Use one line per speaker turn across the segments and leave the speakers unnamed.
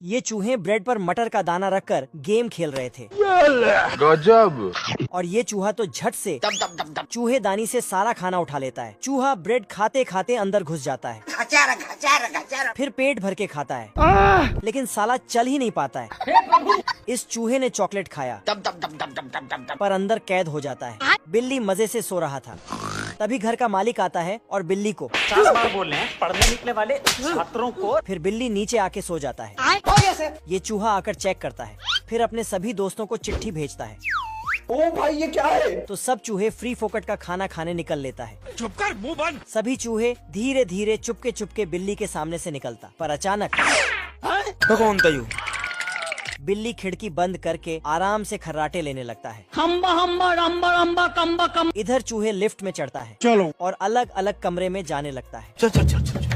ये चूहे ब्रेड पर मटर का दाना रखकर गेम खेल रहे थे।
गजब।
और ये चूहा तो झट से चूहे दानी से सारा खाना उठा लेता है। चूहा ब्रेड खाते खाते अंदर घुस जाता है, फिर पेट भर के खाता है, लेकिन साला चल ही नहीं पाता है। इस चूहे ने चॉकलेट खाया पर अंदर कैद हो जाता है। बिल्ली मजे से सो रहा था, तभी घर का मालिक आता है और बिल्ली को
50 बार बोल रहे हैं पढ़ने निकले वाले छात्रों को।
फिर बिल्ली नीचे आके सो जाता है। ये चूहा आकर चेक करता है, फिर अपने सभी दोस्तों को चिट्ठी भेजता है।
ओ भाई ये क्या है?
तो सब चूहे फ्री फोकट का खाना खाने निकल लेता है।
चुप कर, मुंह बंद।
सभी चूहे धीरे धीरे चुपके चुपके बिल्ली के सामने से निकलता, पर अचानक
तो कौन था यू?
बिल्ली खिड़की बंद करके आराम से खर्राटे लेने लगता है।
हम्बा हम्बा रम्बा रम्बा कम्बा कम।
इधर चूहे लिफ्ट में चढ़ता है
चलो
और अलग अलग कमरे में जाने लगता है।
चल चल चल चल।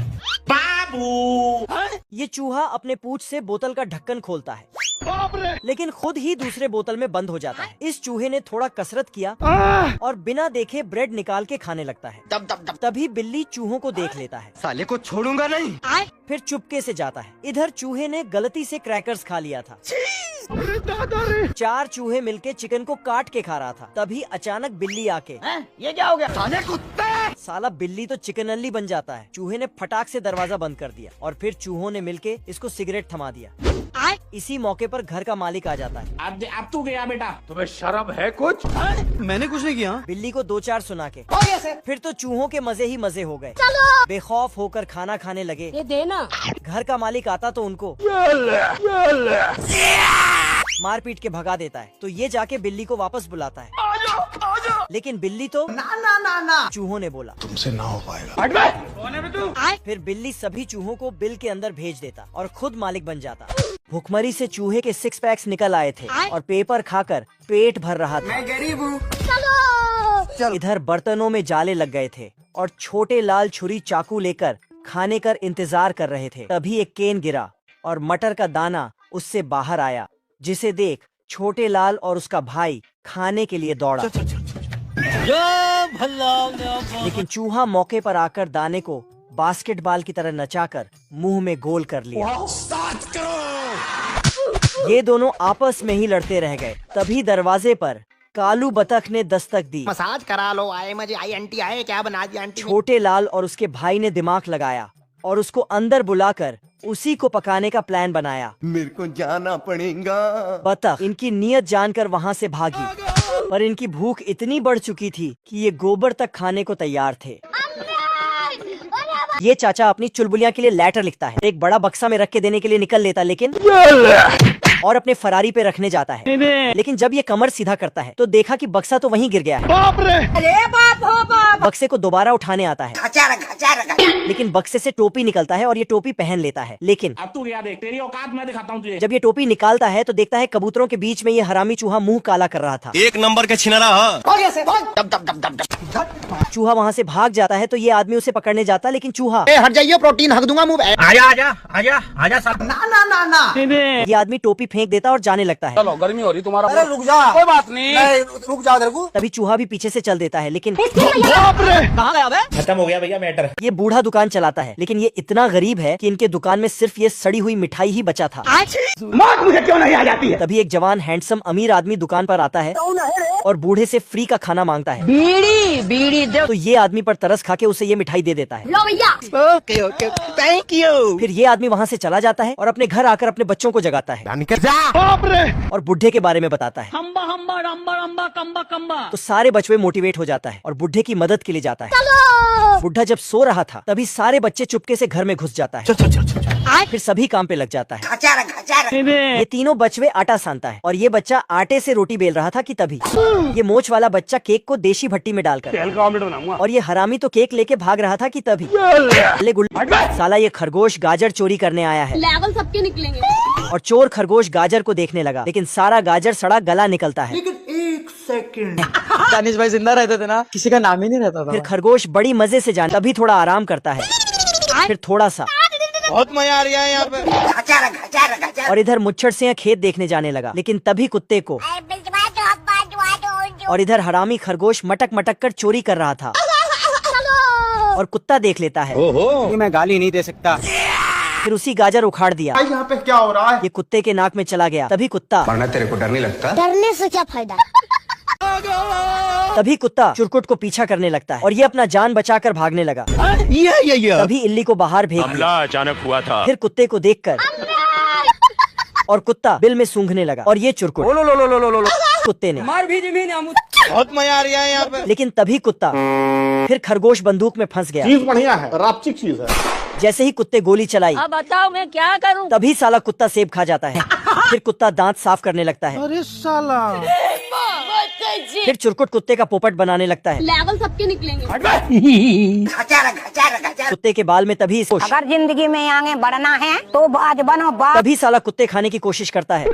ये चूहा अपने पूंछ से बोतल का ढक्कन खोलता है, लेकिन खुद ही दूसरे बोतल में बंद हो जाता है। इस चूहे ने थोड़ा कसरत किया और बिना देखे ब्रेड निकाल के खाने लगता है। तभी बिल्ली चूहों को देख लेता है,
साले को छोड़ूंगा नहीं।
फिर चुपके से जाता है। इधर चूहे ने गलती से क्रैकर्स खा लिया था। 4 चूहे मिलके चिकन को काट के खा रहा था। तभी अचानक बिल्ली आके
ये क्या हो गया?
साले कुत्ते।
साला बिल्ली तो चिकन अल्ली बन जाता है। चूहे ने फटाक से दरवाजा बंद कर दिया और फिर चूहों ने मिलके इसको सिगरेट थमा दिया। इसी मौके पर घर का मालिक आ जाता है।
अब तू गया बेटा।
तुम्हें शर्म है कुछ?
मैंने कुछ नहीं किया।
बिल्ली को 2-4 सुना के फिर तो चूहों के मजे ही मजे हो गए। बेखौफ होकर खाना खाने लगे।
ये देना।
घर का मालिक आता तो उनको मार पीट के भगा देता है। तो ये जाके बिल्ली को वापस बुलाता है। लेकिन बिल्ली तो ना चूहों ने बोला
तुमसे ना हो पाएगा।
फिर बिल्ली सभी चूहों को बिल के अंदर भेज देता और खुद मालिक बन जाता। भुखमरी से चूहे के 6 पैक्स निकल आए थे और पेपर खाकर पेट भर रहा था।
मैं गरीब हूँ।
इधर बर्तनों में जाले लग गए थे और छोटे लाल छुरी चाकू लेकर खाने का इंतजार कर रहे थे। तभी एक केन गिरा और मटर का दाना उससे बाहर आया, जिसे देख छोटे लाल और उसका भाई खाने के लिए दौड़ा। लेकिन चूहा मौके पर आकर दाने को बास्केटबॉल की तरह नचाकर मुंह में गोल कर लिया। ये दोनों आपस में ही लड़ते रह गए। तभी दरवाजे पर कालू बतख ने दस्तक दी।
मसाज करा लो। आए मजे आई आंटी आए, क्या बना दिया आंटी ने?
छोटे लाल और उसके भाई ने दिमाग लगाया और उसको अंदर बुलाकर उसी को पकाने का प्लान बनाया।
मेरे को जाना पड़ेगा।
बतख इनकी नीयत जानकर वहाँ से भागी, पर इनकी भूख इतनी बढ़ चुकी थी कि ये गोबर तक खाने को तैयार थे। ये चाचा अपनी चुलबुलियां के लिए लेटर लिखता है, एक बड़ा बक्सा में रख के देने के लिए निकल लेता, लेकिन और अपने फरारी पे रखने जाता है। लेकिन जब ये कमर सीधा करता है तो देखा कि बक्सा तो वहीं गिर गया है।
बाप रे।
अरे बाप हो बाप।
बक्से को दोबारा उठाने आता है, लेकिन बक्से से टोपी निकलता है और ये टोपी पहन लेता है। लेकिन
अब तू गया देख, तेरी औकात मैं दिखाता हूँ तुझे।
जब ये टोपी निकालता है तो देखता है कबूतरों के बीच में ये हरामी चूहा मुंह काला कर रहा था।
एक नंबर का छिनारा।
चूहा वहाँ से भाग जाता है तो ये आदमी उसे पकड़ने जाता, लेकिन चूहा
हट जाइए, प्रोटीन हक दूंगा मुंह।
आजा आजा आजा आजा साहब।
ना।
ये आदमी टोपी फेंक देता और जाने लगता है।
चलो, गर्मी हो रही तुम्हारा।
अरे रुक जा।
कोई बात नहीं।
रुक जा तेरे को।
तभी चूहा भी पीछे से चल देता है, लेकिन
बाप रे।
कहाँ गया बे?
खत्म हो गया भैया मैटर।
ये बूढ़ा दुकान चलाता है, लेकिन ये इतना गरीब है कि इनके दुकान में सिर्फ ये सड़ी हुई मिठाई ही बचा था।
मौत मुझे क्यों नहीं आ जाती है?
तभी एक जवान हैंडसम अमीर आदमी दुकान पर आता है और बूढ़े से फ्री का खाना मांगता है।
बीड़ी दे।
तो ये आदमी पर तरस खा के उसे ये मिठाई दे देता है।
लो भैया।
Okay okay, thank you.
फिर ये आदमी वहाँ से चला जाता है और अपने घर आकर अपने बच्चों को जगाता है
बाप रे।
और बुढ़े के बारे में बताता है।
हम्बा हम्बा रम्बा रम्बा कम्बा कम्बा।
तो सारे बच्चे मोटिवेट हो जाता है और बुढ़े की मदद के लिए जाता है। बुढ़ा जब सो रहा था तभी सारे बच्चे चुपके से घर में घुस जाता है। फिर सभी काम पे लग जाता है। ये तीनों बचवे आटा सानता है और ये बच्चा आटे से रोटी बेल रहा था कि तभी ये मोच वाला बच्चा केक को देशी भट्टी में डालकर
तेल का ऑमलेट बनाऊंगा।
और ये हरामी तो केक लेके भाग रहा था कि तभी साला ये खरगोश गाजर चोरी करने आया है
लेवल सबके निकलेंगे।
और चोर खरगोश गाजर को देखने लगा, लेकिन सारा गाजर सड़ा गला निकलता है।
लेकिन एक सेकंड।
दानिश भाई जिंदा रहते थे ना, किसी का नाम ही नहीं रहता
फिर
था।
खरगोश बड़ी मजे से जान तभी थोड़ा आराम करता है, फिर थोड़ा सा,
बहुत मजा आ रहा है यहाँ पे।
और इधर मुच्छर से खेत देखने जाने लगा, लेकिन तभी कुत्ते को और इधर हरामी खरगोश मटक मटक कर चोरी कर रहा था और कुत्ता देख लेता है।
मैं गाली नहीं दे सकता।
फिर उसी गाजर उखाड़ दिया।
यहाँ पे क्या हो रहा है?
ये कुत्ते के नाक में चला गया। तभी कुत्ता
तेरे को डर नहीं लगता?
डरने से क्या फायदा?
तभी कुत्ता चुरकुट को पीछा करने लगता है और ये अपना जान बचाकर भागने लगा। तभी इल्ली को बाहर भेज दिया।
अचानक हुआ था।
फिर कुत्ते को देखकर और कुत्ता बिल में सूंघने लगा और ये चुरकुट कुत्ते ने।
बहुत मजा आ रहा है यहाँ पे।
लेकिन तभी कुत्ता फिर खरगोश बंदूक में फंस गया।
चीज बढ़िया है, रापचिक चीज है।
जैसे ही कुत्ते गोली चलाई
अब बताओ मैं क्या करूं?
तभी साला कुत्ता सेब खा जाता है। फिर कुत्ता दांत साफ करने लगता है।
अरे साला।
फिर चुरकुट कुत्ते का पोपट बनाने लगता है।
लेवल सबके निकलेंगे।
कुत्ते के बाल में तभी
अगर जिंदगी में आगे बढ़ना है तो आज बनो बाप।
तभी साला कुत्ते खाने की कोशिश करता है।